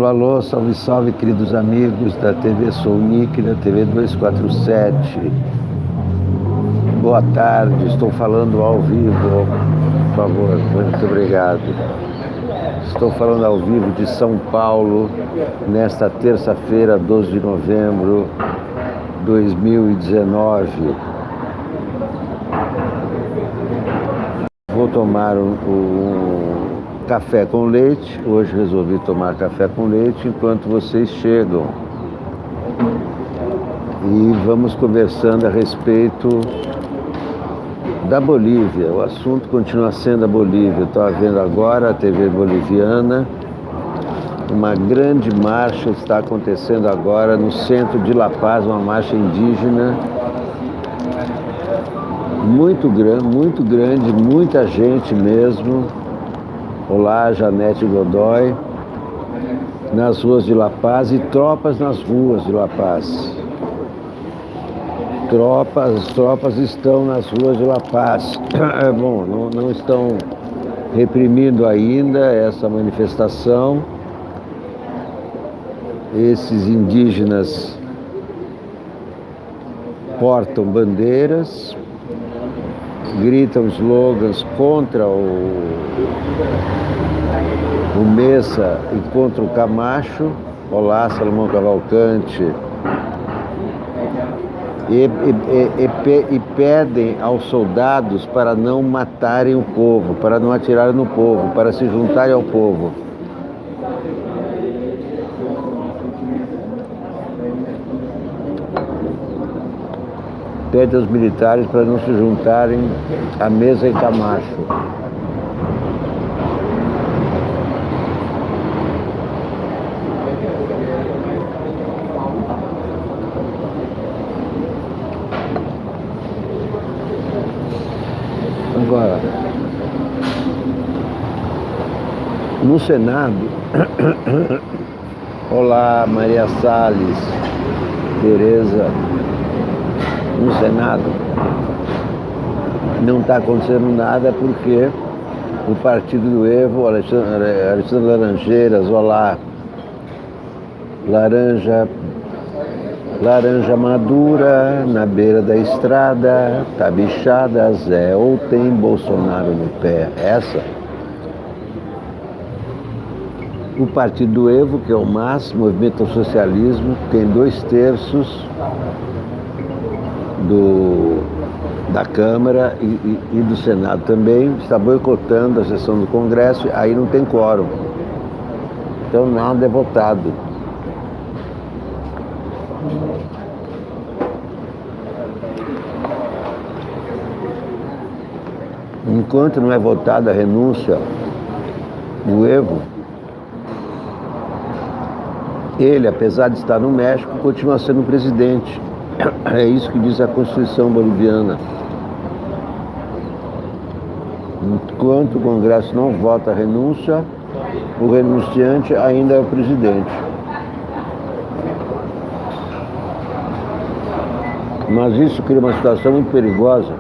Alô, salve, salve, queridos amigos da TV Sounic, da TV 247. Boa tarde, estou falando ao vivo, por favor, muito obrigado. Estou falando ao vivo de São Paulo, nesta terça-feira, 12 de novembro de 2019. Vou tomar um café com leite. Hoje resolvi tomar café com leite enquanto vocês chegam. E vamos conversando a respeito da Bolívia. O assunto continua sendo a Bolívia. Estou vendo agora a TV boliviana. Uma grande marcha está acontecendo agora no centro de La Paz, uma marcha indígena muito grande, muita gente mesmo. Olá, Janete Godoy, nas ruas de La Paz e tropas nas ruas de La Paz. Tropas estão nas ruas de La Paz. Bom, não estão reprimindo ainda essa manifestação. Esses indígenas portam bandeiras, gritam slogans contra o Messa e contra o Camacho. Olá, Salomão Cavalcante. E pedem aos soldados para não matarem o povo, para não atirarem no povo, para se juntarem ao povo. Pede aos militares para não se juntarem a Mesa e Camacho. Agora, no Senado, olá, Maria Salles, Tereza. No Senado não está acontecendo nada porque o partido do Evo, Alexandre Laranjeiras, olá, laranja madura na beira da estrada, tá bichada, Zé, ou tem Bolsonaro no pé. Essa. O partido do Evo, que é o MAS, Movimento ao Socialismo, tem 2/3 da Câmara e do Senado também, está boicotando a sessão do Congresso, aí não tem quórum. Então nada é votado. Enquanto não é votada a renúncia do Evo, ele, apesar de estar no México, continua sendo presidente. É isso que diz a Constituição boliviana. Enquanto o Congresso não vota a renúncia, o renunciante ainda é o presidente. Mas isso cria uma situação muito perigosa,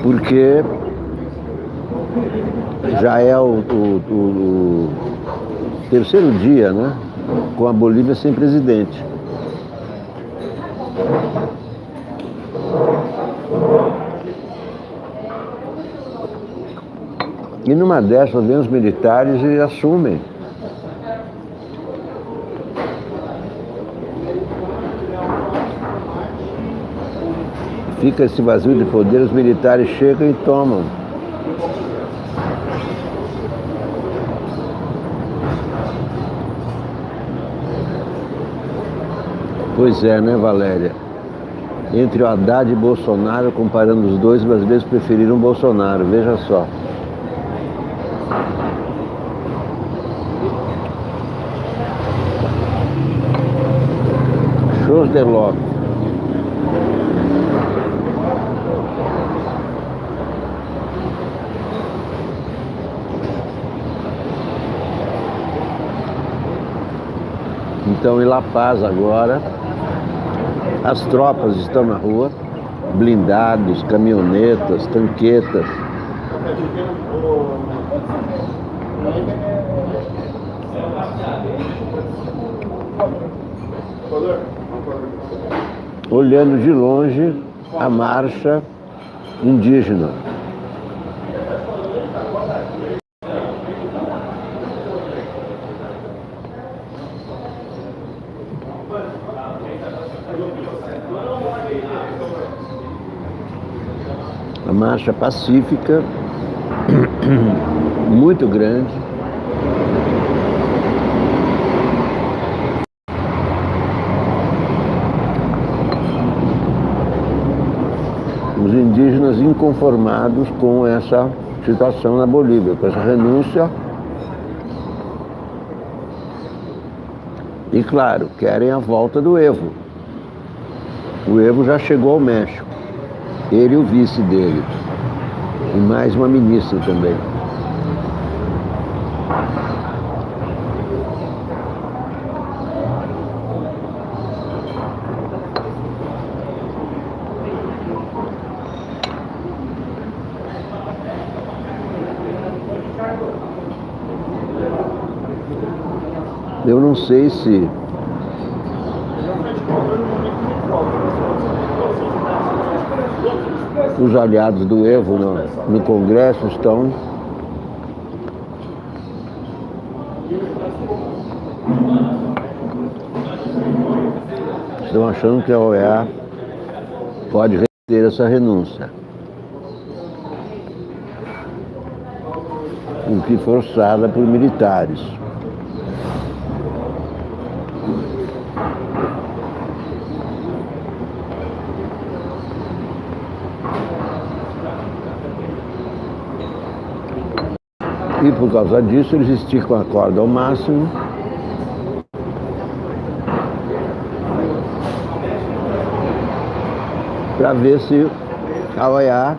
porque já é o terceiro dia, né, com a Bolívia sem presidente. E numa dessas vem os militares e assumem. Fica esse vazio de poder, os militares chegam e tomam. Pois é, né, Valéria? Entre o Haddad e Bolsonaro, comparando os dois, os brasileiros preferiram Bolsonaro, veja só. Shows de loco. Então, em La Paz agora, as tropas estão na rua, blindados, caminhonetas, tanquetas. olhando de longe a marcha indígena. A marcha pacífica, muito grande. Os indígenas inconformados com essa situação na Bolívia, com essa renúncia. E, claro, querem a volta do Evo. O Evo já chegou ao México. Ele e o vice dele. E mais uma ministra também. Eu não sei se os aliados do Evo no Congresso estão achando que a OEA pode reter essa renúncia. O que forçada por militares. E por causa disso eles esticam a corda ao máximo para ver se a OEA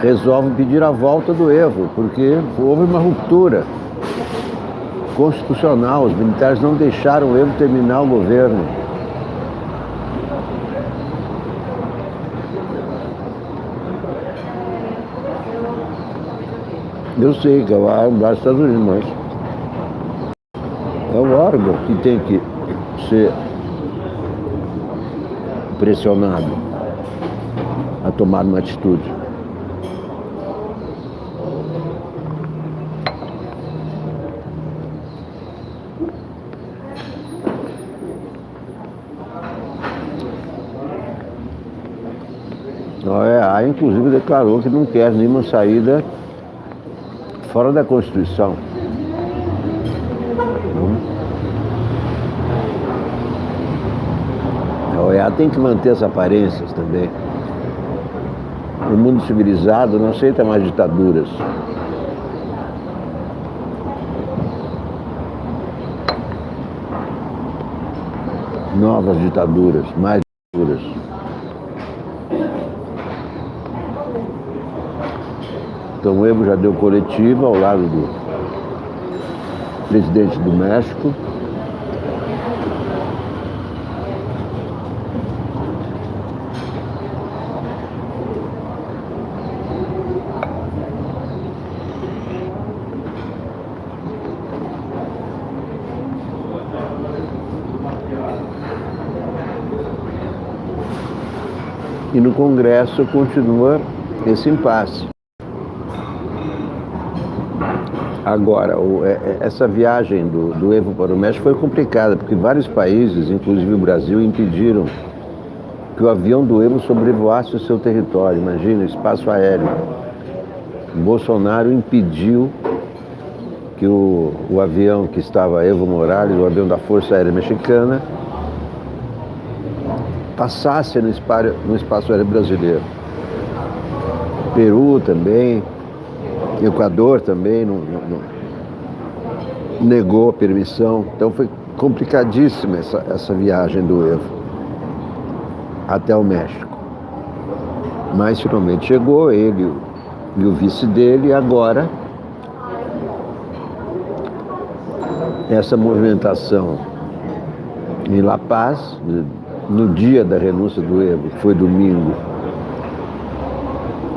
resolve pedir a volta do Evo, porque houve uma ruptura constitucional, os militares não deixaram o Evo terminar o governo. Eu sei que é o órgão dos Estados Unidos, mas é o órgão que tem que ser pressionado a tomar uma atitude. A OEA, inclusive, declarou que não quer nenhuma saída fora da Constituição. A OEA tem que manter as aparências também. O mundo civilizado não aceita mais ditaduras. Novas ditaduras, mais ditaduras. Então o Evo já deu coletiva ao lado do presidente do México. E no Congresso continua esse impasse. Agora, essa viagem do Evo para o México foi complicada, porque vários países, inclusive o Brasil, impediram que o avião do Evo sobrevoasse o seu território. Imagina, espaço aéreo. Bolsonaro impediu que o avião que estava, Evo Morales, o avião da Força Aérea Mexicana, passasse no espaço aéreo brasileiro. Peru também, Equador também não negou a permissão. Então foi complicadíssima essa viagem do Evo até o México. Mas finalmente chegou ele e o vice dele, e agora essa movimentação em La Paz, no dia da renúncia do Evo, que foi domingo,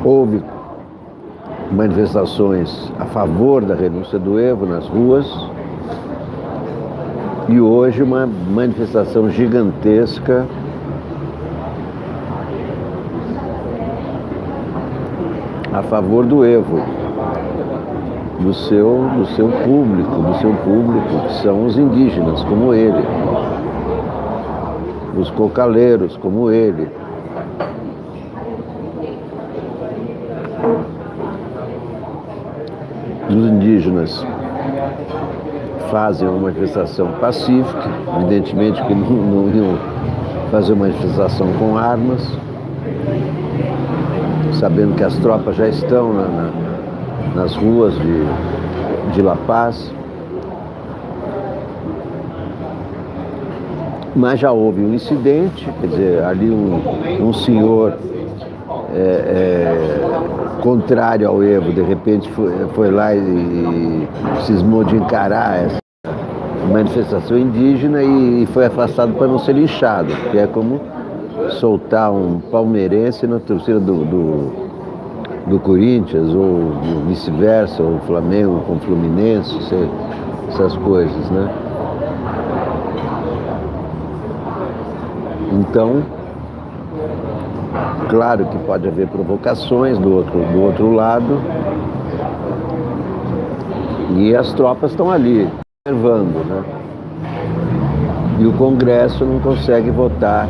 houve manifestações a favor da renúncia do Evo nas ruas, E hoje uma manifestação gigantesca a favor do Evo, do seu público, que são os indígenas, como ele, os cocaleiros, como ele. Os indígenas fazem uma manifestação pacífica, evidentemente que não iam fazer uma manifestação com armas, sabendo que as tropas já estão nas ruas de La Paz. Mas já houve um incidente, quer dizer, ali um senhor contrário ao Evo, de repente foi lá e cismou de encarar essa manifestação indígena e foi afastado para não ser linchado, que é como soltar um palmeirense na torcida do Corinthians, ou vice-versa, ou Flamengo com Fluminense, essas coisas, né? Então, claro que pode haver provocações do outro lado, e as tropas estão ali, observando, né? E o Congresso não consegue votar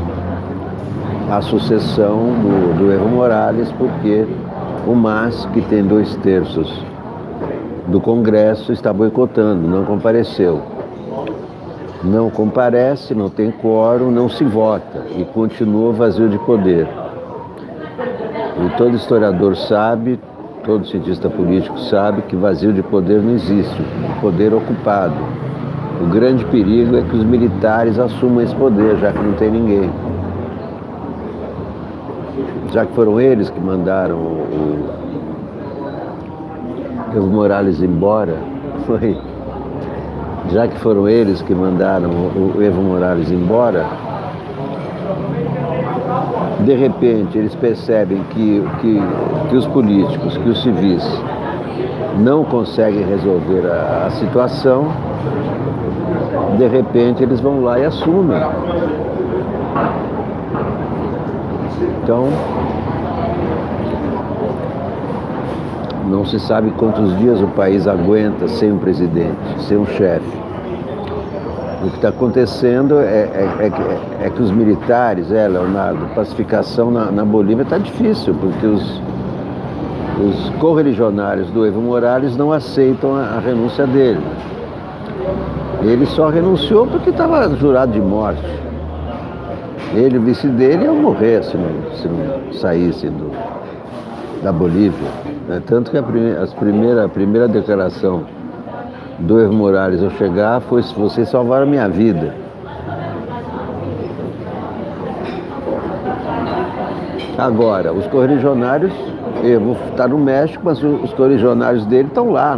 a sucessão do Evo Morales, porque o MAS, que tem 2/3 do Congresso, está boicotando, não compareceu. Não comparece, não tem quórum, não se vota e continua vazio de poder. E todo historiador sabe, todo cientista político sabe que vazio de poder não existe, poder ocupado. O grande perigo é que os militares assumam esse poder, já que não tem ninguém. Já que foram eles que mandaram o Evo Morales embora, já que foram eles que mandaram o Evo Morales embora, de repente eles percebem que os políticos, que os civis não conseguem resolver a situação, de repente eles vão lá e assumem. Então, não se sabe quantos dias o país aguenta sem um presidente, sem um chefe. O que está acontecendo é que os militares, Leonardo, pacificação na Bolívia está difícil, porque os correligionários do Evo Morales não aceitam a renúncia dele. Ele só renunciou porque estava jurado de morte. Ele, o vice dele, ia morrer se não saísse da Bolívia. Tanto que a primeira declaração do Evo Morales ao chegar foi: vocês salvaram a minha vida. Agora, os correligionários, Evo está no México, mas os correligionários dele estão lá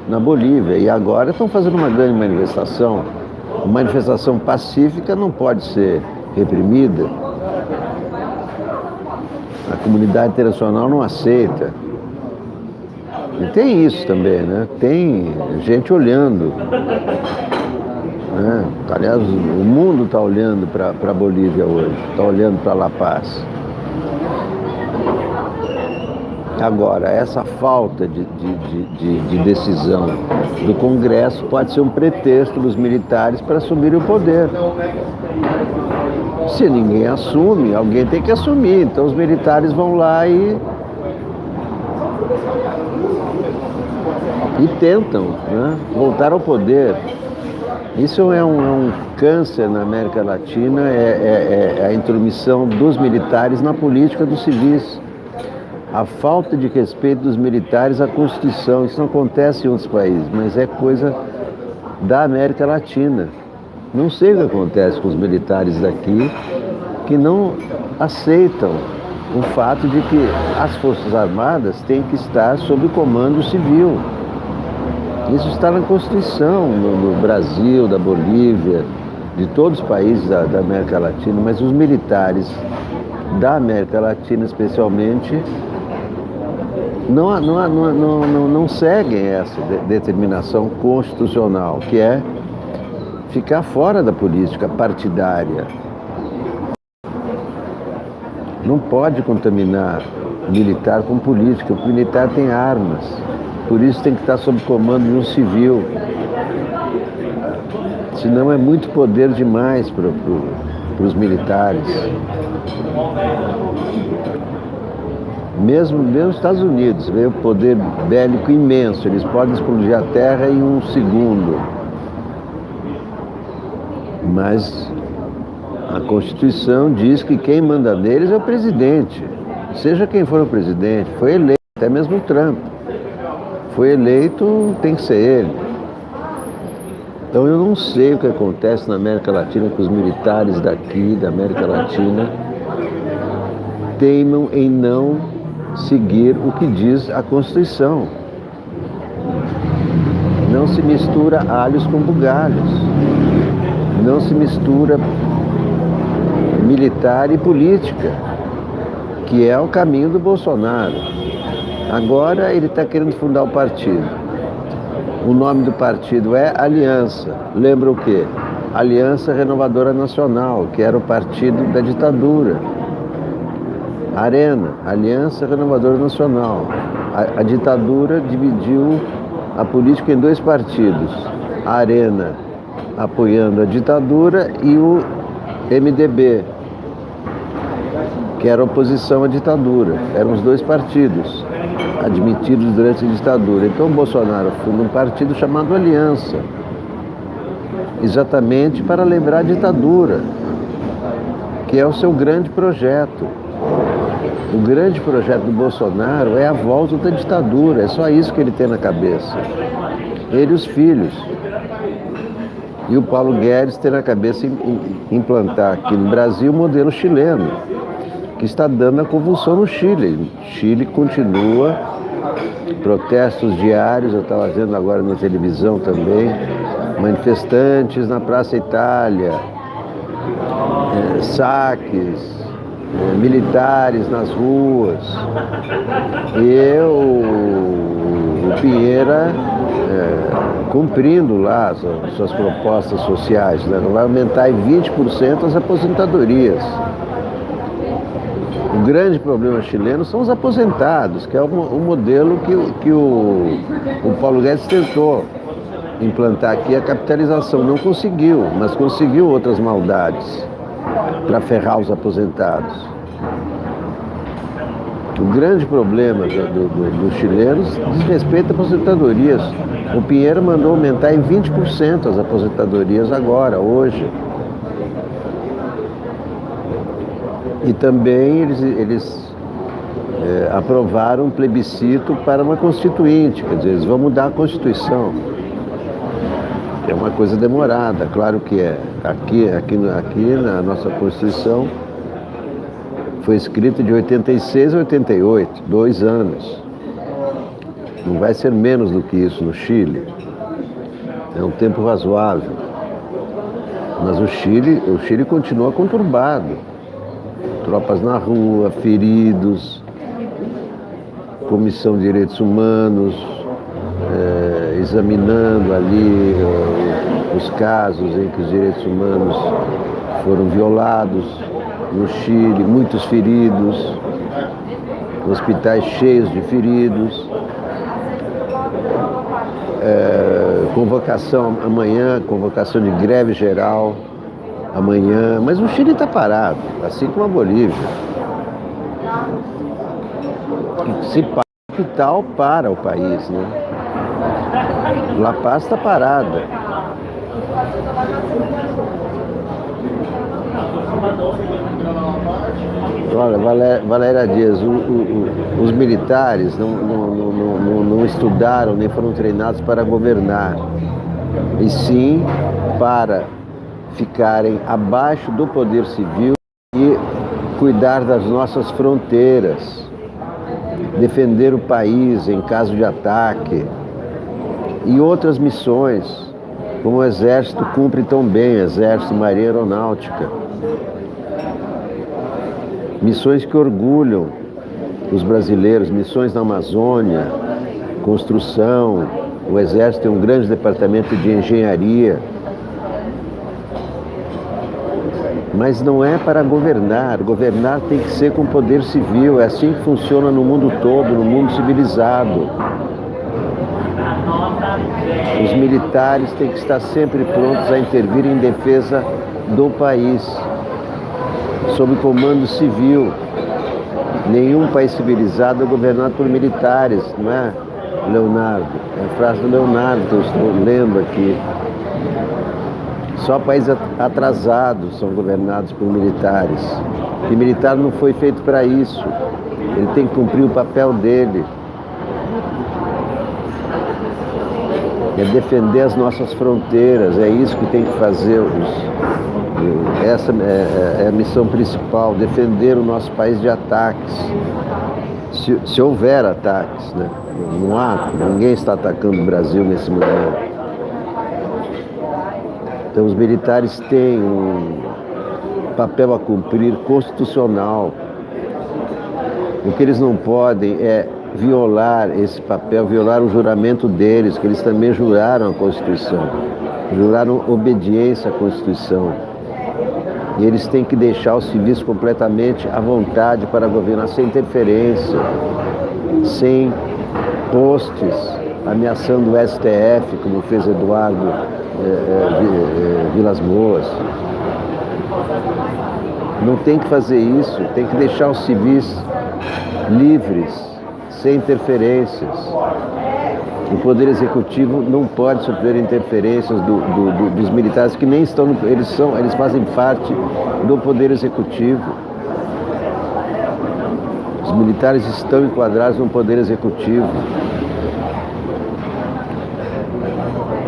na Bolívia, e agora estão fazendo uma grande manifestação. Uma manifestação pacífica não pode ser reprimida. A comunidade internacional não aceita. E tem isso também, né? Tem gente olhando, né? Aliás, o mundo está olhando para a Bolívia hoje, está olhando para La Paz. Agora, essa falta de decisão do Congresso pode ser um pretexto dos militares para assumirem o poder. Se ninguém assume, alguém tem que assumir. Então os militares vão lá e tentam, né, voltar ao poder. Isso é um câncer na América Latina, é a intromissão dos militares na política dos civis. A falta de respeito dos militares à Constituição. Isso não acontece em outros países, mas é coisa da América Latina. Não sei o que acontece com os militares daqui, que não aceitam o fato de que as Forças Armadas têm que estar sob comando civil. Isso está na Constituição, no Brasil, da Bolívia, de todos os países da América Latina, mas os militares da América Latina, especialmente, não seguem essa determinação constitucional, que é ficar fora da política partidária. Não pode contaminar militar com política. O militar tem armas, por isso tem que estar sob comando de um civil. Senão é muito poder demais para os militares. Mesmo nos Estados Unidos, vê o poder bélico imenso, eles podem explodir a terra em um segundo. Mas a Constituição diz que quem manda neles é o presidente. Seja quem for o presidente, foi eleito, até mesmo o Trump. Foi eleito, tem que ser ele. Então eu não sei o que acontece na América Latina, que os militares daqui, da América Latina, teimam em não seguir o que diz a Constituição. Não se mistura alhos com bugalhos. Não se mistura militar e política, que é o caminho do Bolsonaro. Agora ele está querendo fundar o partido. O nome do partido é Aliança. Lembra o quê? Aliança Renovadora Nacional, que era o partido da ditadura. Arena, Aliança Renovadora Nacional. A ditadura dividiu a política em dois partidos. A Arena apoiando a ditadura e o MDB, que era oposição à ditadura. Eram os dois partidos admitidos durante a ditadura. Então o Bolsonaro funda um partido chamado Aliança, exatamente para lembrar a ditadura, que é o seu grande projeto. O grande projeto do Bolsonaro é a volta da ditadura, é só isso que ele tem na cabeça. Ele e os filhos. E o Paulo Guedes tem na cabeça implantar aqui no Brasil o modelo chileno, que está dando a convulsão no Chile. Chile continua, protestos diários, eu estava vendo agora na televisão também, manifestantes na Praça Itália, saques, militares nas ruas. E o Pinheira cumprindo lá as suas propostas sociais, né? Vai aumentar em 20% as aposentadorias. O grande problema chileno são os aposentados, que é o modelo que o Paulo Guedes tentou implantar aqui, a capitalização. Não conseguiu, mas conseguiu outras maldades para ferrar os aposentados. O grande problema dos chilenos diz respeito a aposentadorias. O Pinheiro mandou aumentar em 20% as aposentadorias agora, hoje. E também eles aprovaram um plebiscito para uma constituinte, quer dizer, eles vão mudar a Constituição. É uma coisa demorada, claro que é. Aqui na nossa Constituição foi escrita de 86 a 88, 2 anos. Não vai ser menos do que isso no Chile. É um tempo razoável. Mas o Chile continua conturbado. Tropas na rua, feridos, Comissão de Direitos Humanos, examinando ali os casos em que os direitos humanos foram violados no Chile, muitos feridos, hospitais cheios de feridos. Convocação amanhã, convocação de greve geral amanhã, mas o Chile está parado, assim como a Bolívia. Se para a capital, para o país, né? La Paz está parada. Olha, Valéria Dias, os militares não estudaram nem foram treinados para governar, e sim para ficarem abaixo do poder civil e cuidar das nossas fronteiras, defender o país em caso de ataque e outras missões, como o Exército cumpre tão bem, Exército, Marinha Aeronáutica. Missões que orgulham os brasileiros, missões na Amazônia, construção. O Exército tem um grande departamento de engenharia Mas não é para governar. Governar tem que ser com poder civil. É assim que funciona no mundo todo, no mundo civilizado. Os militares têm que estar sempre prontos a intervir em defesa do país, sob comando civil. Nenhum país civilizado é governado por militares, não é, Leonardo? É a frase do Leonardo que eu estou lendo aqui. Só países atrasados são governados por militares. E militar não foi feito para isso. Ele tem que cumprir o papel dele. É defender as nossas fronteiras, é isso que tem que fazer. Essa é a missão principal, defender o nosso país de ataques. Se houver ataques, né? Não há, ninguém está atacando o Brasil nesse momento. Então os militares têm um papel a cumprir constitucional. O que eles não podem é violar esse papel, violar o juramento deles, que eles também juraram a Constituição, juraram obediência à Constituição. E eles têm que deixar os civis completamente à vontade para governar, sem interferência, sem postes ameaçando o STF, como fez Eduardo Vilas Boas. Não tem que fazer isso, tem que deixar os civis livres, sem interferências. O Poder Executivo não pode sofrer interferências dos militares, que nem estão, eles fazem parte do Poder Executivo. Os militares estão enquadrados no Poder Executivo.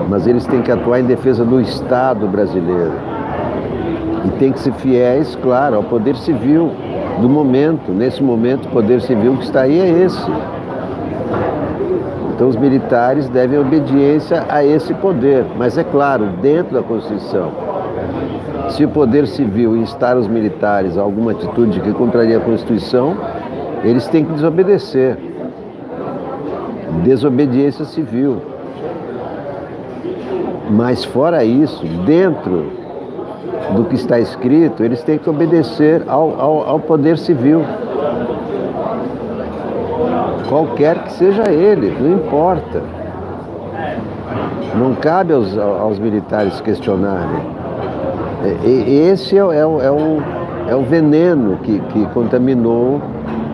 Mas eles têm que atuar em defesa do Estado brasileiro. E tem que ser fiéis, claro, ao Poder Civil do momento. Nesse momento, o Poder Civil que está aí é esse. Então os militares devem obediência a esse poder, mas é claro, dentro da Constituição. Se o Poder Civil instar os militares a alguma atitude que contraria a Constituição, eles têm que desobedecer. Desobediência civil. Mas fora isso, dentro do que está escrito, eles têm que obedecer ao Poder Civil. Qualquer que seja ele, não importa. Não cabe aos militares questionarem. Esse é o veneno que contaminou,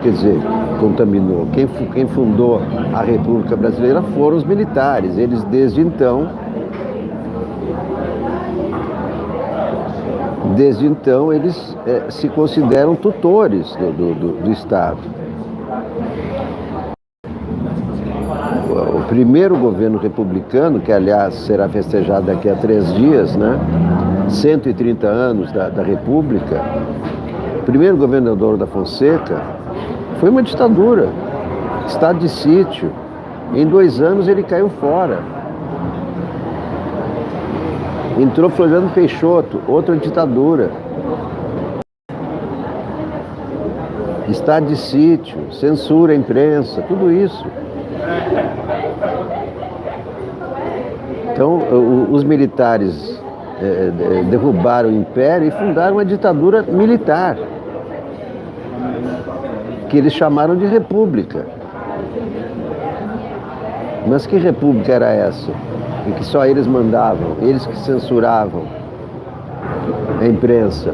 quer dizer, contaminou. Quem fundou a República Brasileira foram os militares. Eles, desde então, eles se consideram tutores do Estado. O primeiro governo republicano, que aliás será festejado daqui a 3 dias, né? 130 anos da República, o primeiro governador da Fonseca foi uma ditadura, estado de sítio. Em 2 anos ele caiu fora. Entrou Floriano Peixoto, outra ditadura. Estado de sítio, censura à imprensa, tudo isso. Então, os militares derrubaram o império e fundaram uma ditadura militar, que eles chamaram de república. Mas que república era essa? Em que só eles mandavam, eles que censuravam a imprensa,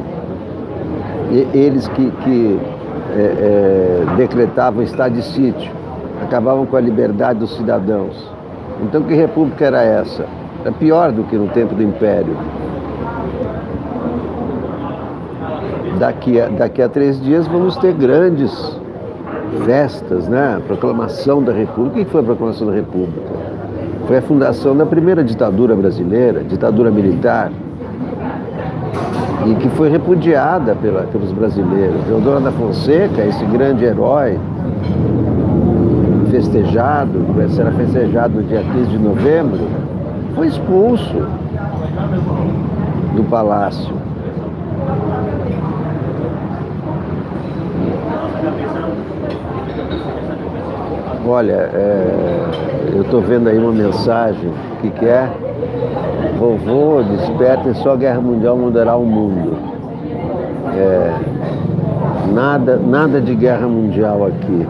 eles que decretavam estado de sítio, acabavam com a liberdade dos cidadãos. Então, que república era essa? Era pior do que no tempo do Império. Daqui a 3 dias vamos ter grandes festas, né? Proclamação da República. O que foi a proclamação da República? Foi a fundação da primeira ditadura brasileira, ditadura militar, e que foi repudiada pelos brasileiros. Deodoro da Fonseca, esse grande herói, festejado, será festejado no dia 15 de novembro, foi expulso do palácio. Olha, eu estou vendo aí uma mensagem que é: vovô, despertem, só a guerra mundial mudará o mundo. Nada de guerra mundial aqui.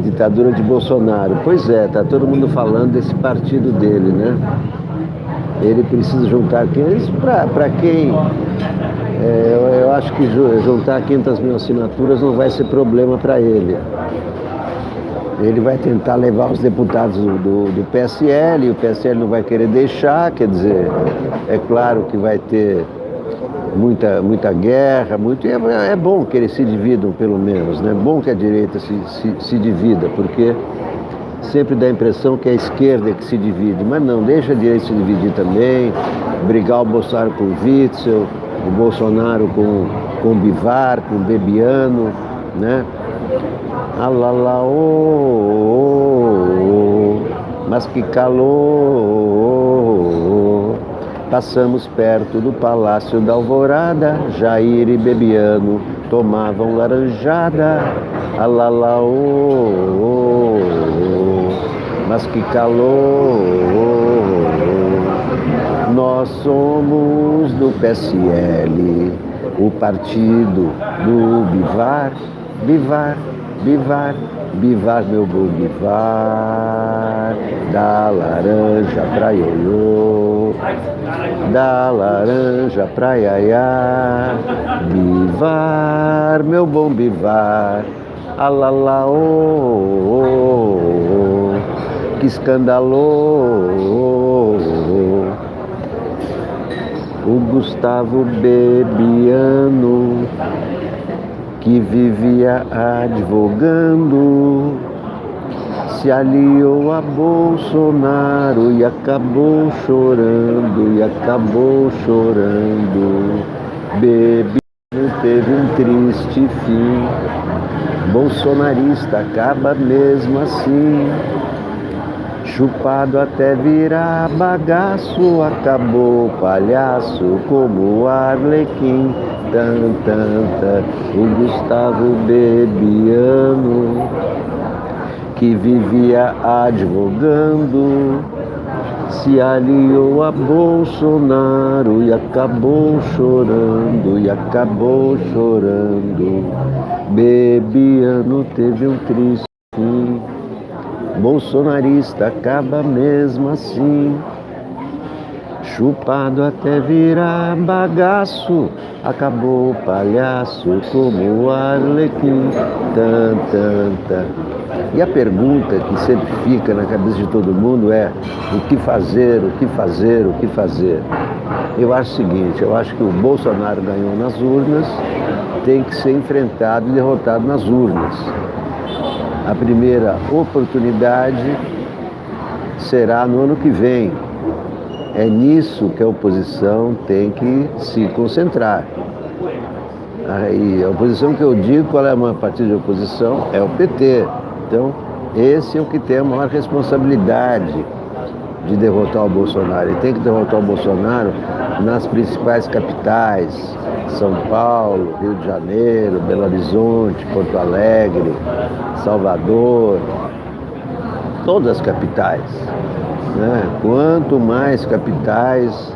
Ditadura de Bolsonaro. Pois é, tá todo mundo falando desse partido dele, né? Ele precisa juntar 500, para quem? Eu acho que juntar 500 mil assinaturas não vai ser problema para ele. Ele vai tentar levar os deputados do PSL, e o PSL não vai querer deixar, quer dizer, é claro que vai ter muita guerra, é bom que eles se dividam pelo menos, né? É bom que a direita se divida, porque sempre dá a impressão que é a esquerda que se divide, mas não, deixa a direita se dividir também, brigar o Bolsonaro com o Witzel, o Bolsonaro com o Bivar, com o Bebiano, né? Mas que calor. Passamos perto do Palácio da Alvorada, Jair e Bebiano tomavam laranjada. Mas que calor. Nós somos do PSL, o partido do Bivar, Bivar, Bivar, Bivar, meu bom Bivar, da laranja pra ioiô, da laranja pra iaiá, Bivar, meu bom Bivar, que escandalô. O Gustavo Bebiano, que vivia advogando, se aliou a Bolsonaro e acabou chorando, Bebiano teve um triste fim, bolsonarista acaba mesmo assim, chupado até virar bagaço, acabou palhaço como o Arlequim. O Gustavo Bebiano, que vivia advogando, se aliou a Bolsonaro e acabou chorando, Bebiano teve um triste fim, bolsonarista acaba mesmo assim, chupado até virar bagaço, acabou palhaço como o Arlequim. E a pergunta que sempre fica na cabeça de todo mundo é: o que fazer? Eu acho o seguinte, eu acho que o Bolsonaro ganhou nas urnas, tem que ser enfrentado e derrotado nas urnas. A primeira oportunidade será no ano que vem. É nisso que a oposição tem que se concentrar. E a oposição que eu digo, qual é a maior partida de oposição? É o PT. Então, esse é o que tem a maior responsabilidade de derrotar o Bolsonaro. Ele tem que derrotar o Bolsonaro nas principais capitais: São Paulo, Rio de Janeiro, Belo Horizonte, Porto Alegre, Salvador, todas as capitais. Né? Quanto mais capitais,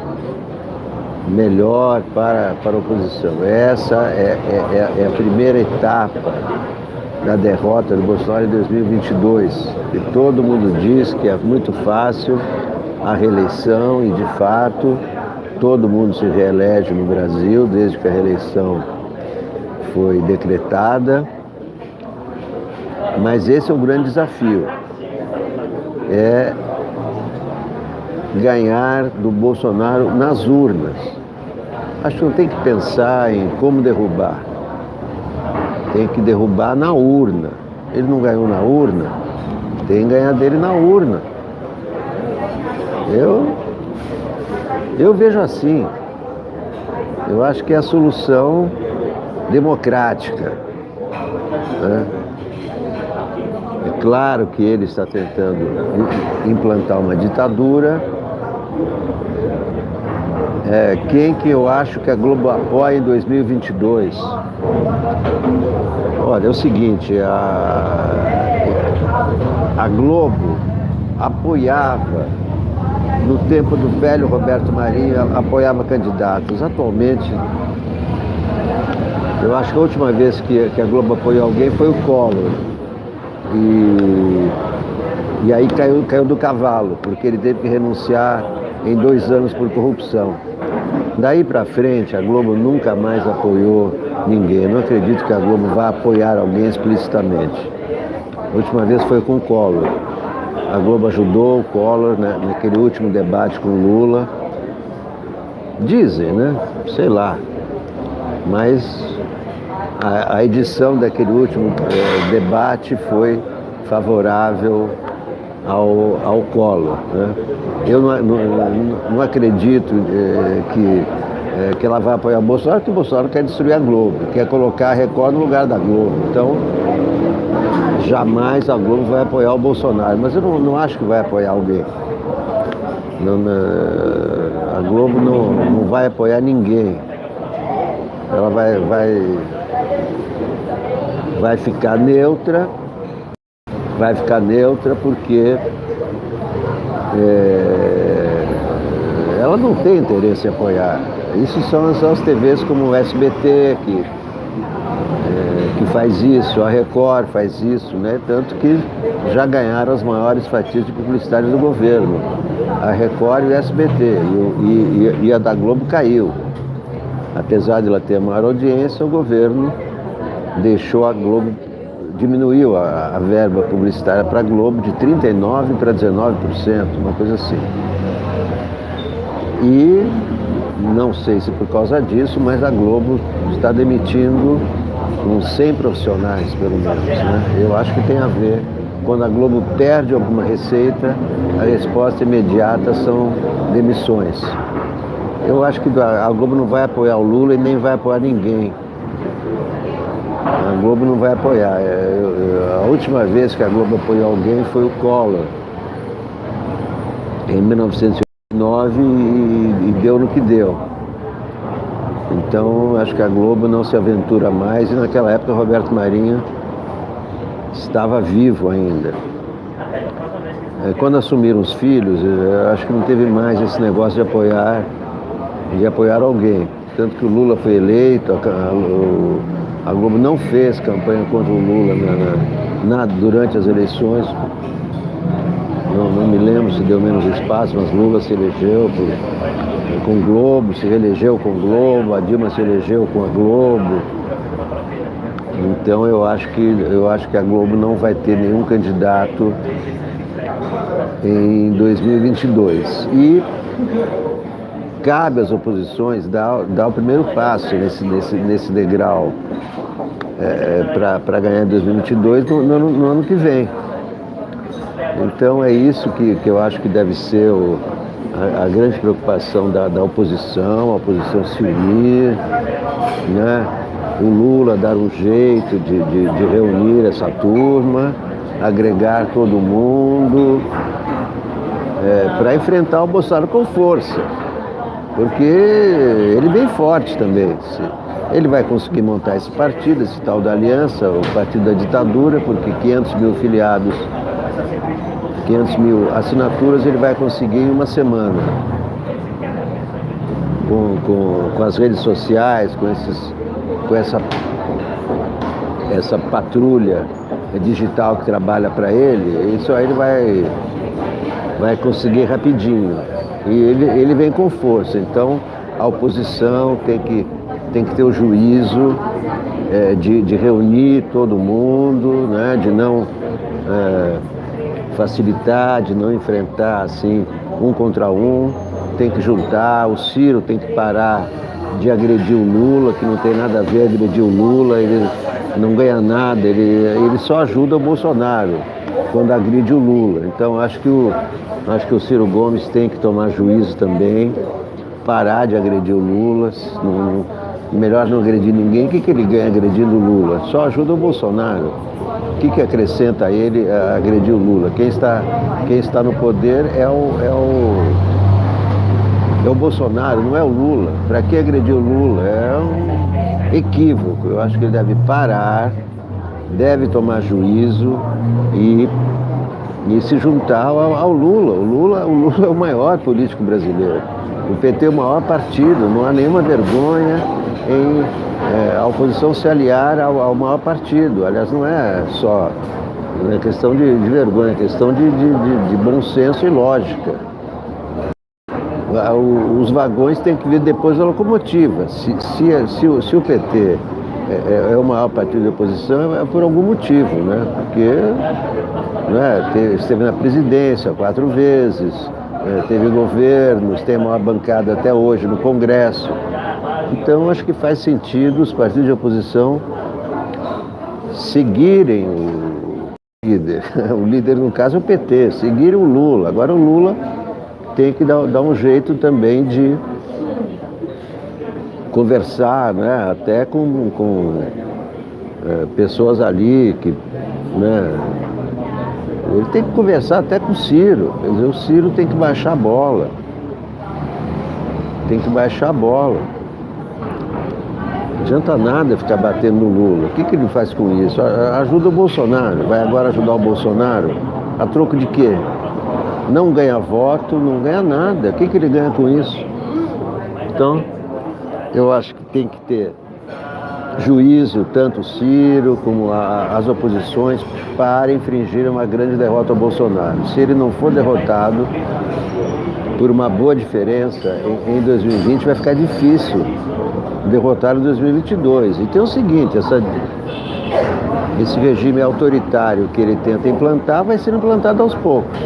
melhor para a oposição. Essa é a primeira etapa da derrota do Bolsonaro em 2022. E todo mundo diz que é muito fácil a reeleição e, de fato, todo mundo se reelege no Brasil desde que a reeleição foi decretada. Mas esse é o grande desafio. É ganhar do Bolsonaro nas urnas. Acho que não tem que pensar em como derrubar. Tem que derrubar na urna. Ele não ganhou na urna, tem que ganhar dele na urna. Eu vejo assim. Eu acho que é a solução democrática. Né? É claro que ele está tentando implantar uma ditadura. Quem que eu acho que a Globo apoia em 2022? Olha, é o seguinte, a Globo apoiava no tempo do velho Roberto Marinho, apoiava candidatos. Atualmente, eu acho que a última vez que a Globo apoiou alguém foi o Collor. E aí caiu do cavalo, porque ele teve que renunciar em 2 anos por corrupção. Daí para frente, a Globo nunca mais apoiou ninguém. Eu não acredito que a Globo vá apoiar alguém explicitamente. A última vez foi com o Collor. A Globo ajudou o Collor, né, naquele último debate com o Lula. Dizem, né? Sei lá. Mas a edição daquele último debate foi favorável ao Collor, né? Eu não acredito que ela vai apoiar o Bolsonaro, porque o Bolsonaro quer destruir a Globo, quer colocar a Record no lugar da Globo. Então, jamais a Globo vai apoiar o Bolsonaro, mas eu não acho que vai apoiar alguém. A Globo não vai apoiar ninguém. Ela vai ficar neutra, porque ela não tem interesse em apoiar. Isso são as TVs como o SBT que faz isso, a Record faz isso, né? Tanto que já ganharam as maiores fatias de publicidade do governo, a Record e o SBT, e a da Globo caiu. Apesar de ela ter a maior audiência, o governo deixou a Globo, diminuiu a verba publicitária para a Globo de 39% para 19%, uma coisa assim. E não sei se por causa disso, mas a Globo está demitindo uns 100 profissionais, pelo menos, né? Eu acho que tem a ver. Quando a Globo perde alguma receita, a resposta imediata são demissões. Eu acho que a Globo não vai apoiar o Lula e nem vai apoiar ninguém. A Globo não vai apoiar. A última vez que a Globo apoiou alguém foi o Collor, em 1989, e deu no que deu. Então, acho que a Globo não se aventura mais, e naquela época o Roberto Marinho estava vivo ainda. Quando assumiram os filhos, acho que não teve mais esse negócio de apoiar alguém. Tanto que o Lula foi eleito, a Globo não fez campanha contra o Lula durante as eleições. Não me lembro se deu menos espaço, mas Lula se elegeu com o Globo, se reelegeu com o Globo, a Dilma se elegeu com a Globo. Então eu acho que a Globo não vai ter nenhum candidato em 2022. E cabe às oposições dar o primeiro passo nesse degrau para ganhar em 2022 no ano que vem. Então é isso que eu acho que deve ser a grande preocupação da oposição, a oposição se unir, né? O Lula dar um jeito de reunir essa turma, agregar todo mundo, para enfrentar o Bolsonaro com força, porque ele vem forte também. Ele vai conseguir montar esse partido, esse tal da aliança, o partido da ditadura, porque 500 mil filiados, 500 mil assinaturas ele vai conseguir em uma semana. Com as redes sociais, com essa patrulha digital que trabalha para ele, isso aí ele vai conseguir rapidinho. E ele vem com força. Então a oposição tem que ter o juízo de reunir todo mundo, né? De não facilitar, de não enfrentar assim um contra um. Tem que juntar, o Ciro tem que parar de agredir o Lula, que não tem nada a ver agredir o Lula, ele não ganha nada, ele só ajuda o Bolsonaro quando agride o Lula. Então acho que o Ciro Gomes tem que tomar juízo também, parar de agredir o Lula, melhor não agredir ninguém. O que ele ganha agredindo o Lula? Só ajuda o Bolsonaro. O que acrescenta a ele agredir o Lula? Quem está no poder é o Bolsonaro, não é o Lula. Para que agredir o Lula? É um equívoco. Eu acho que ele deve parar, deve tomar juízo e e se juntar ao Lula. O Lula é o maior político brasileiro. O PT é o maior partido, não há nenhuma vergonha em a oposição se aliar ao maior partido. Aliás, não é só questão de vergonha, é questão de bom senso e lógica. Os vagões têm que vir depois da locomotiva. Se o PT é o maior partido de oposição, é por algum motivo, né? Porque esteve na presidência 4 vezes, teve governos, tem a maior bancada até hoje no Congresso. Então, acho que faz sentido os partidos de oposição seguirem o líder no caso é o PT, seguirem o Lula. Agora o Lula tem que dar um jeito também de conversar, né, até com pessoas ali que, né, ele tem que conversar até com o Ciro. Quer dizer, o Ciro tem que baixar a bola. Tem que baixar a bola. Não adianta nada ficar batendo no Lula. O que ele faz com isso? Ajuda o Bolsonaro. Vai agora ajudar o Bolsonaro? A troco de quê? Não ganha voto, não ganha nada. O que ele ganha com isso? Então, eu acho que tem que ter juízo, tanto o Ciro como as oposições, para infringir uma grande derrota ao Bolsonaro. Se ele não for derrotado por uma boa diferença em 2020, vai ficar difícil derrotar em 2022. E tem o seguinte, esse regime autoritário que ele tenta implantar vai ser implantado aos poucos.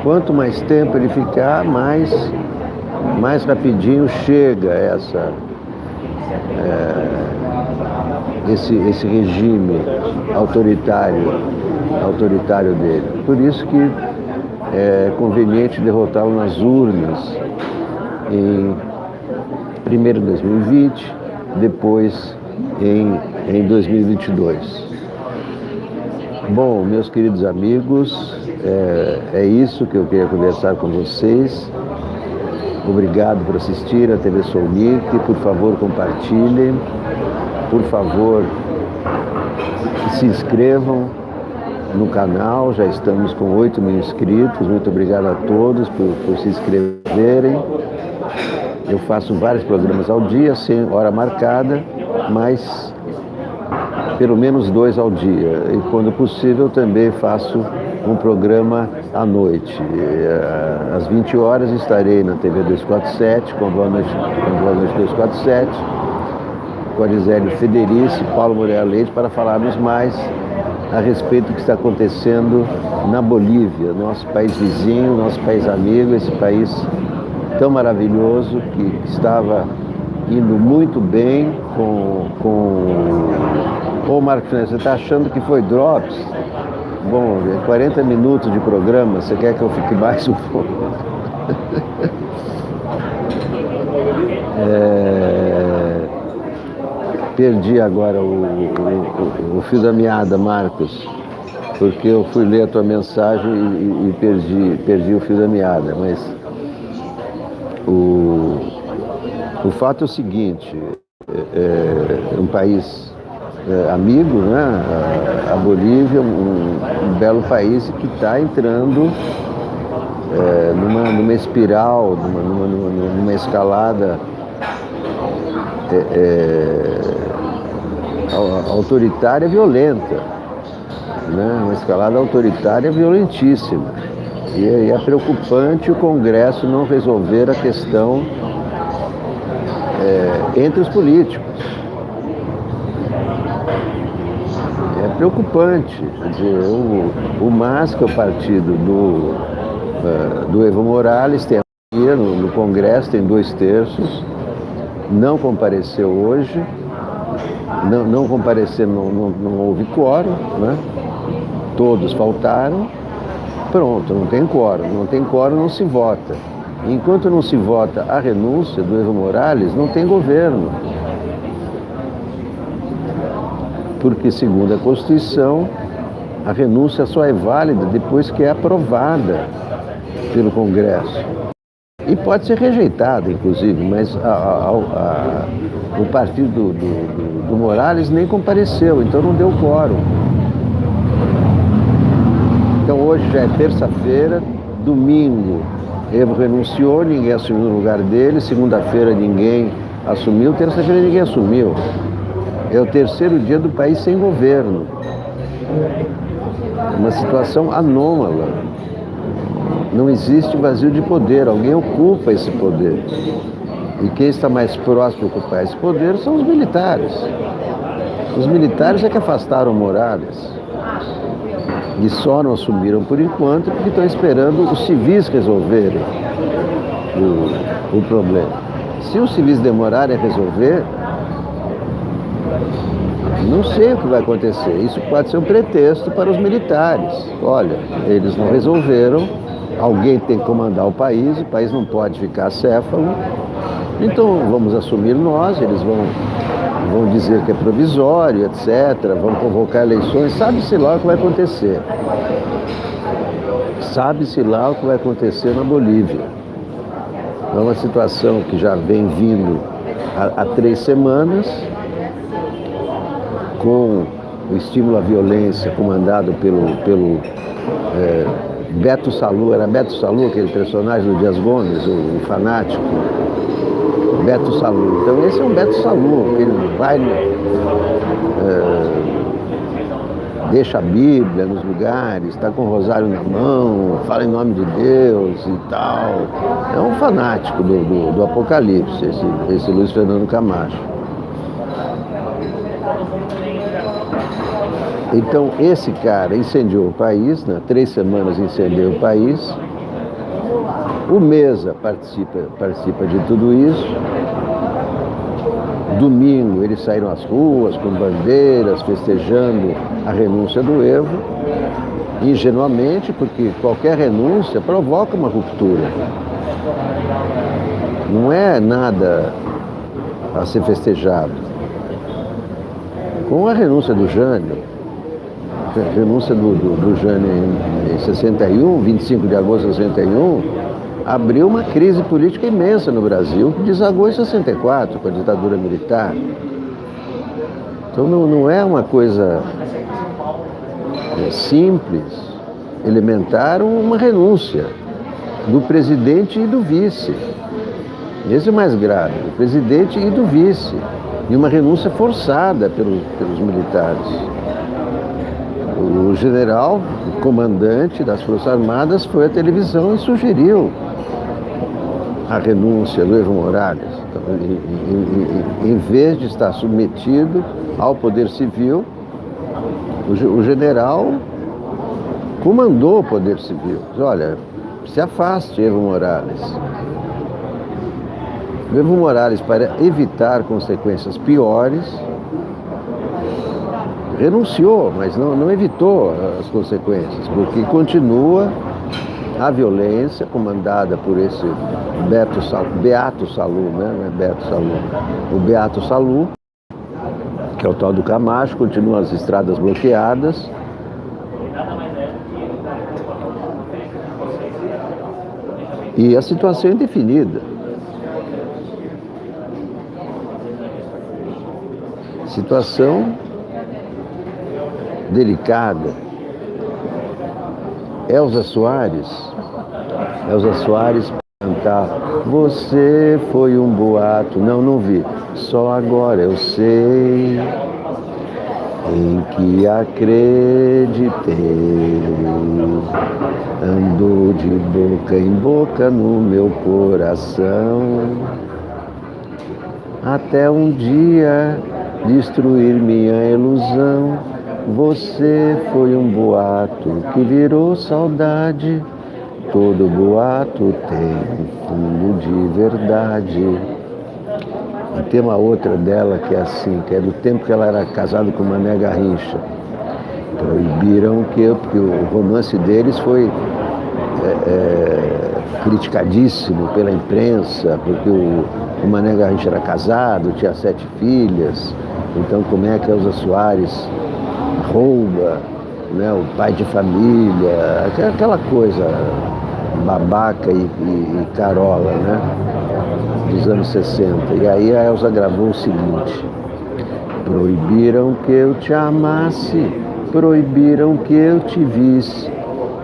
Quanto mais tempo ele ficar, mais rapidinho chega esse regime autoritário dele. Por isso que é conveniente derrotá-lo nas urnas primeiro em 2020, depois em 2022. Bom, meus queridos amigos, é isso que eu queria conversar com vocês. Obrigado por assistir a TV Sounic. Por favor, compartilhem. Por favor, se inscrevam no canal. Já estamos com 8.000 inscritos. Muito obrigado a todos por se inscreverem. Eu faço vários programas ao dia, sem hora marcada, mas pelo menos 2 ao dia. E quando possível também faço um programa à noite. Às 20 horas estarei na TV 247, com Boa Noite 247, com a Gisele Federici e Paulo Moreira Leite, para falarmos mais a respeito do que está acontecendo na Bolívia, nosso país vizinho, nosso país amigo, esse país tão maravilhoso que estava indo muito bem Ô Marcos, você está achando que foi Drops? Bom, 40 minutos de programa, você quer que eu fique mais um pouco? Perdi agora o fio da meada, Marcos, porque eu fui ler a tua mensagem e perdi o fio da meada, mas o fato é o seguinte, é um país amigo, né? A Bolívia, um belo país que está entrando numa espiral, numa escalada autoritária violenta, né? Uma escalada autoritária violentíssima. E é preocupante o Congresso não resolver a questão entre os políticos. É preocupante. Quer dizer, o MAS, que é o partido do Evo Morales, tem no Congresso, tem 2/3, não compareceu hoje, não compareceu, não houve quórum, né? Todos faltaram, pronto, não tem quórum, não se vota. Enquanto não se vota a renúncia do Evo Morales, não tem governo. Porque, segundo a Constituição, a renúncia só é válida depois que é aprovada pelo Congresso. E pode ser rejeitada, inclusive, mas o partido do Morales nem compareceu, então não deu quórum. Então hoje já é terça-feira, domingo Evo renunciou, ninguém assumiu no lugar dele, segunda-feira ninguém assumiu, terça-feira ninguém assumiu. É o terceiro dia do país sem governo. Uma situação anômala. Não existe vazio de poder, alguém ocupa esse poder. E quem está mais próximo de ocupar esse poder são os militares. Os militares é que afastaram Morales. E só não assumiram por enquanto porque estão esperando os civis resolverem o problema. Se os civis demorarem a resolver, não sei o que vai acontecer. Isso pode ser um pretexto para os militares. Olha, eles não resolveram, alguém tem que comandar o país não pode ficar acéfalo, então vamos assumir nós, eles vão dizer que é provisório, etc., vão convocar eleições, sabe-se lá o que vai acontecer. Sabe-se lá o que vai acontecer na Bolívia. É uma situação que já vem vindo há 3 semanas, com o estímulo à violência comandado pelo Beto Salu. Era Beto Salu, aquele personagem do Dias Gomes, o fanático. Beto Salu. Então esse é um Beto Salu, que ele vai, deixa a Bíblia nos lugares, está com o rosário na mão, fala em nome de Deus e tal. É um fanático do Apocalipse, esse Luiz Fernando Camacho. Então esse cara incendiou o país, 3 semanas incendiou o país. O Mesa participa de tudo isso. Domingo eles saíram às ruas com bandeiras, festejando a renúncia do Evo, ingenuamente, porque qualquer renúncia provoca uma ruptura. Não é nada a ser festejado. Com a renúncia do Jânio, a renúncia do Jânio em 61, 25 de agosto de 61, abriu uma crise política imensa no Brasil, que desagou em 64, com a ditadura militar. Então não é uma coisa simples, elementar, uma renúncia do presidente e do vice. Esse é o mais grave, do presidente e do vice. E uma renúncia forçada pelos militares. O general, o comandante das Forças Armadas, foi à televisão e sugeriu a renúncia do Evo Morales. Então, em vez de estar submetido ao poder civil, o general comandou o poder civil. Diz, olha, se afaste, Evo Morales. O Evo Morales, para evitar consequências piores, renunciou, mas não evitou as consequências, porque continua a violência comandada por esse Beato Salu, né? Não é Beto Salu. O Beato Salu, que é o tal do Camacho, continua as estradas bloqueadas. E a situação é indefinida. Situação delicada. Elza Soares cantar Você foi um boato. Não vi. Só agora eu sei em que acreditei. Andou de boca em boca no meu coração, até um dia destruir minha ilusão. Você foi um boato que virou saudade. Todo boato tem um fundo de verdade. E tem uma outra dela que é assim, que é do tempo que ela era casada com Mané Garrincha. Proibiram porque o romance deles foi criticadíssimo pela imprensa, porque o Mané Garrincha era casado, tinha 7 filhas. Então como é que a Elza Soares rouba, né, o pai de família, aquela coisa babaca e carola, né, dos anos 60. E aí a Elza gravou o seguinte: proibiram que eu te amasse, proibiram que eu te visse,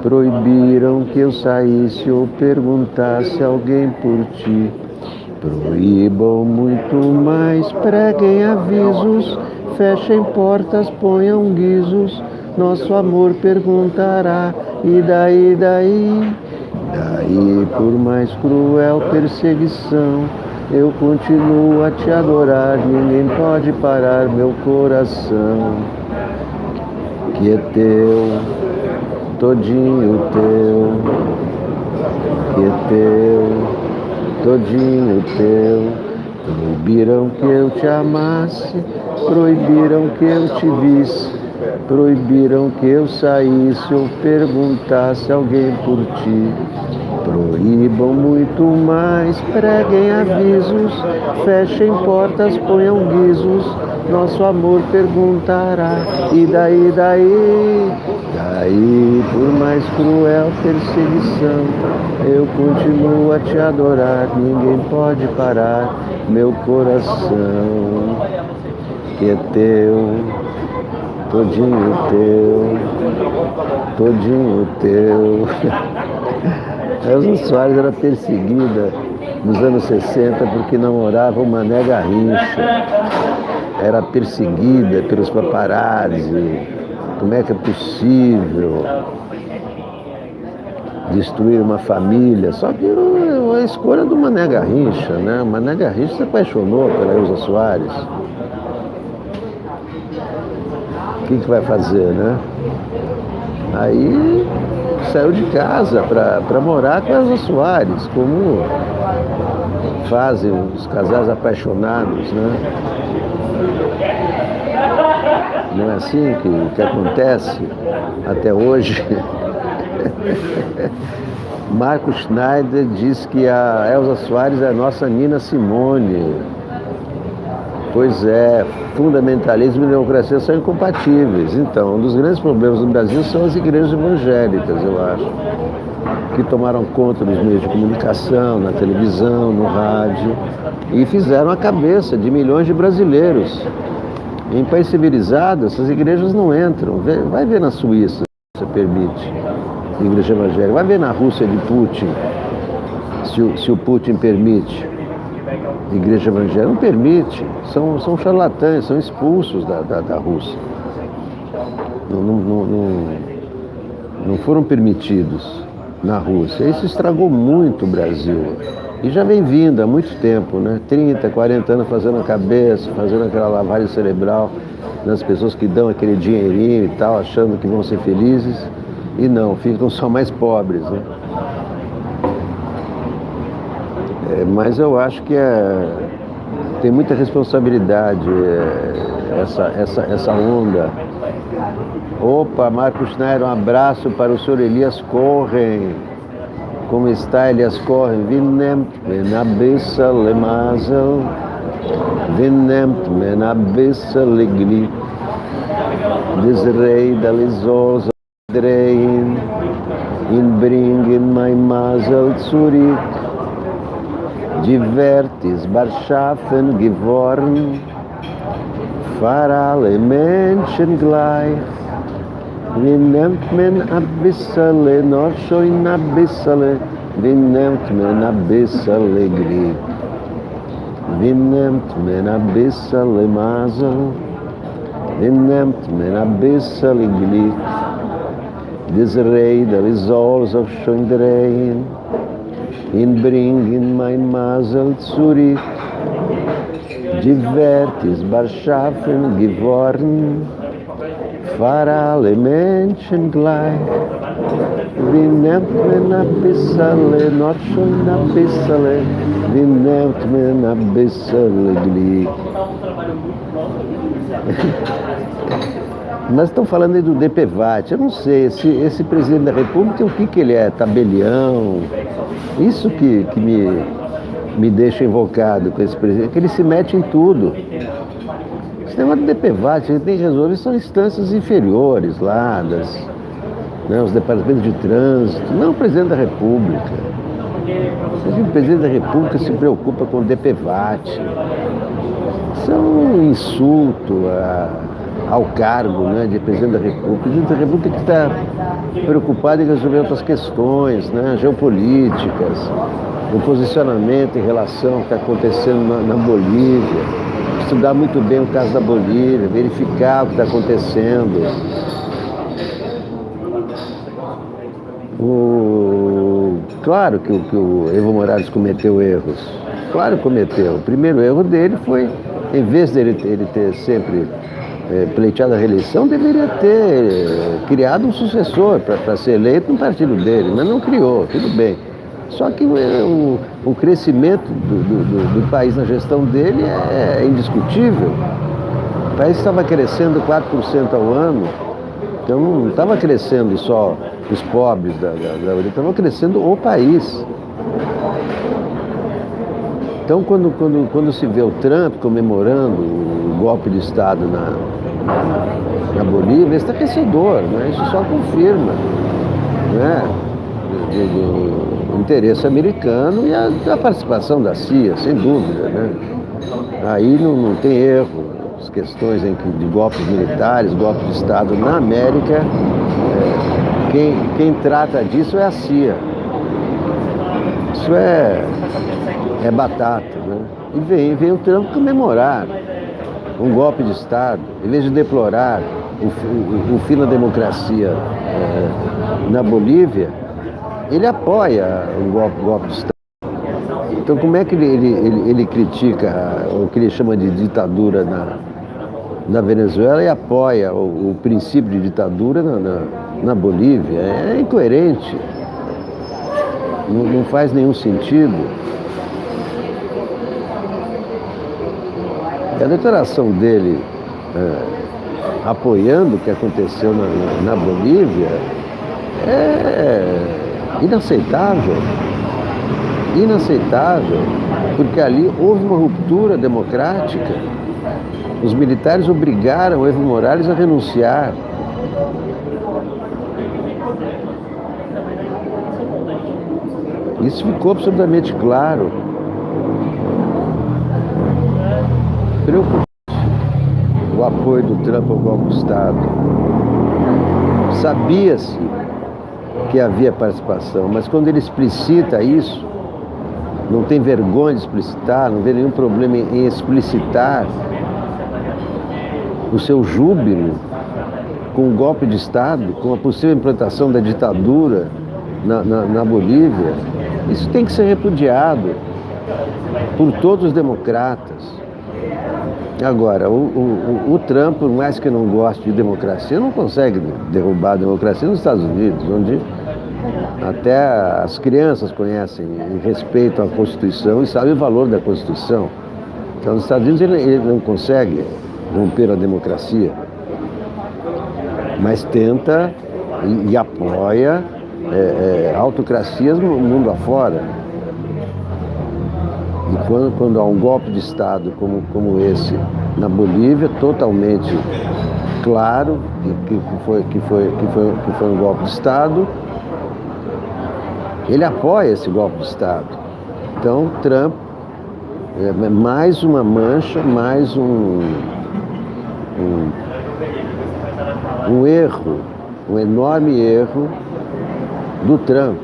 Proibiram que eu saísse ou perguntasse a alguém por ti. Proíbam muito mais, preguem avisos, fechem portas, ponham guizos. Nosso amor perguntará, e daí, daí? Daí, por mais cruel perseguição, eu continuo a te adorar, ninguém pode parar meu coração, que é teu, todinho teu, que é teu, todinho teu. Proibiram que eu te amasse, proibiram que eu te visse, proibiram que eu saísse ou perguntasse a alguém por ti. Proíbam muito mais, preguem avisos, fechem portas, ponham guizos. Nosso amor perguntará, e daí, daí? Daí, por mais cruel perseguição, eu continuo a te adorar, ninguém pode parar meu coração, que é teu, todinho teu, todinho teu. Elza Soares era perseguida nos anos 60 porque namorava uma Mané Garrincha. Era perseguida pelos paparazzi. Como é que é possível destruir uma família? Só que a escolha do Mané Garrincha, né? O Mané Garrincha se apaixonou pela Elza Soares. O que vai fazer, né? Aí saiu de casa para morar com a Elza Soares, como fazem os casais apaixonados, né? Não é assim que acontece até hoje? Marco Schneider diz que a Elza Soares é a nossa Nina Simone. Pois é, fundamentalismo e democracia são incompatíveis. Então, um dos grandes problemas no Brasil são as igrejas evangélicas, eu acho, que tomaram conta dos meios de comunicação, na televisão, no rádio, e fizeram a cabeça de milhões de brasileiros. Em país civilizado, essas igrejas não entram. Vai ver na Suíça, se permite, igreja evangélica. Vai ver na Rússia de Putin, se o Putin permite. Igreja evangélica não permite. São charlatães, são expulsos da Rússia. Não foram permitidos na Rússia. Isso estragou muito o Brasil. E já vem vindo há muito tempo, né? 30, 40 anos fazendo a cabeça, fazendo aquela lavagem cerebral nas pessoas que dão aquele dinheirinho e tal, achando que vão ser felizes. E não, ficam só mais pobres, né? Mas eu acho que tem muita responsabilidade essa onda. Opa, Marco Schneider, um abraço para o senhor Elias Corren. Como está, Elias Corren? Vinnemt men a bissel mazel, vinnemt men a bissel gli, desrei da lisosa drein, inbringen mein Masel zurück, divertis barschaffen geworden, für alle Menschen gleich. Wie nimmt man a bissele, noch schon a bissele, wie nimmt man a bissele Glück? Wie nimmt man a bissele Masel, wie nimmt man a bissele Glück? Des Räder soll sich schon drehen, ihn bringen mein Masel zurück. Die Welt ist beschaffen geworden, für alle Menschen gleich. Wie nimmt man a bissele, noch schon a bissele, wie nimmt man a bissele Glück? Nós estamos falando aí do DPVAT, eu não sei, esse presidente da República, o que ele é? Tabelião? Isso que me deixa invocado com esse presidente, que ele se mete em tudo. Esse negócio do DPVAT, a gente tem que resolver, são instâncias inferiores lá, os departamentos de trânsito, não o presidente da República. O presidente da República se preocupa com o DPVAT. Isso é um insulto ao cargo, né, de presidente da República. O presidente da República tem que estar preocupado em resolver outras questões, né, geopolíticas, o posicionamento em relação ao que está acontecendo na Bolívia, estudar muito bem o caso da Bolívia, verificar o que está acontecendo. Claro que o Evo Morales cometeu erros, claro que cometeu. O primeiro erro dele foi, em vez dele ter sempre pleiteado a reeleição, deveria ter criado um sucessor para ser eleito no partido dele, mas não criou, tudo bem. Só que o crescimento do país na gestão dele é indiscutível. O país estava crescendo 4% ao ano, então não estava crescendo só os pobres estava crescendo o país. Então, quando se vê o Trump comemorando o golpe de Estado na Bolívia, é estarrecedor, né? Isso só confirma, né, do interesse americano e a participação da CIA, sem dúvida, né? Aí não tem erro. As questões de golpes militares, golpes de Estado na América, quem trata disso é a CIA. Isso é batata, né? E vem o Trump comemorar um golpe de Estado, em vez de deplorar o fim da democracia na Bolívia, ele apoia um golpe de Estado. Então, como é que ele critica o que ele chama de ditadura na Venezuela e apoia o princípio de ditadura na Bolívia? É incoerente, não faz nenhum sentido. E a declaração dele apoiando o que aconteceu na Bolívia é inaceitável. Inaceitável, porque ali houve uma ruptura democrática. Os militares obrigaram Evo Morales a renunciar. Isso ficou absolutamente claro. Preocupante o apoio do Trump ao golpe de Estado. Sabia-se que havia participação, mas quando ele explicita isso, não tem vergonha de explicitar, não vê nenhum problema em explicitar o seu júbilo com o golpe de Estado, com a possível implantação da ditadura na Bolívia. Isso tem que ser repudiado por todos os democratas. Agora, o Trump, por mais que não goste de democracia, não consegue derrubar a democracia nos Estados Unidos, onde até as crianças conhecem e respeitam a Constituição e sabem o valor da Constituição. Então, nos Estados Unidos ele não consegue romper a democracia, mas tenta e apoia autocracias no mundo afora. E quando há um golpe de Estado como esse na Bolívia, totalmente claro que foi um golpe de Estado, ele apoia esse golpe de Estado. Então, Trump é mais uma mancha, mais um erro, um enorme erro do Trump,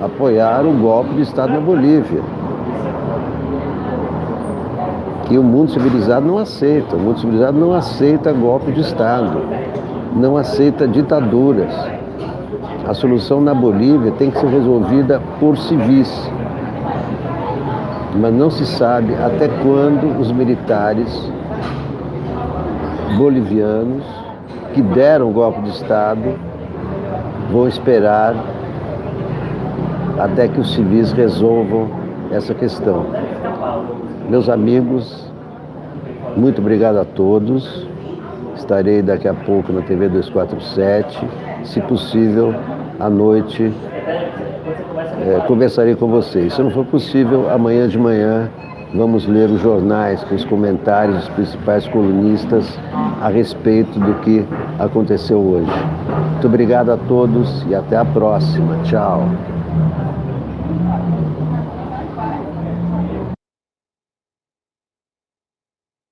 apoiar o golpe de Estado na Bolívia. Que o mundo civilizado não aceita. O mundo civilizado não aceita golpe de Estado, não aceita ditaduras. A solução na Bolívia tem que ser resolvida por civis. Mas não se sabe até quando os militares bolivianos que deram o golpe de Estado vão esperar até que os civis resolvam essa questão. Meus amigos, muito obrigado a todos. Estarei daqui a pouco na TV 247. Se possível, à noite, conversarei com vocês. Se não for possível, amanhã de manhã vamos ler os jornais com os comentários dos principais colunistas a respeito do que aconteceu hoje. Muito obrigado a todos e até a próxima. Tchau.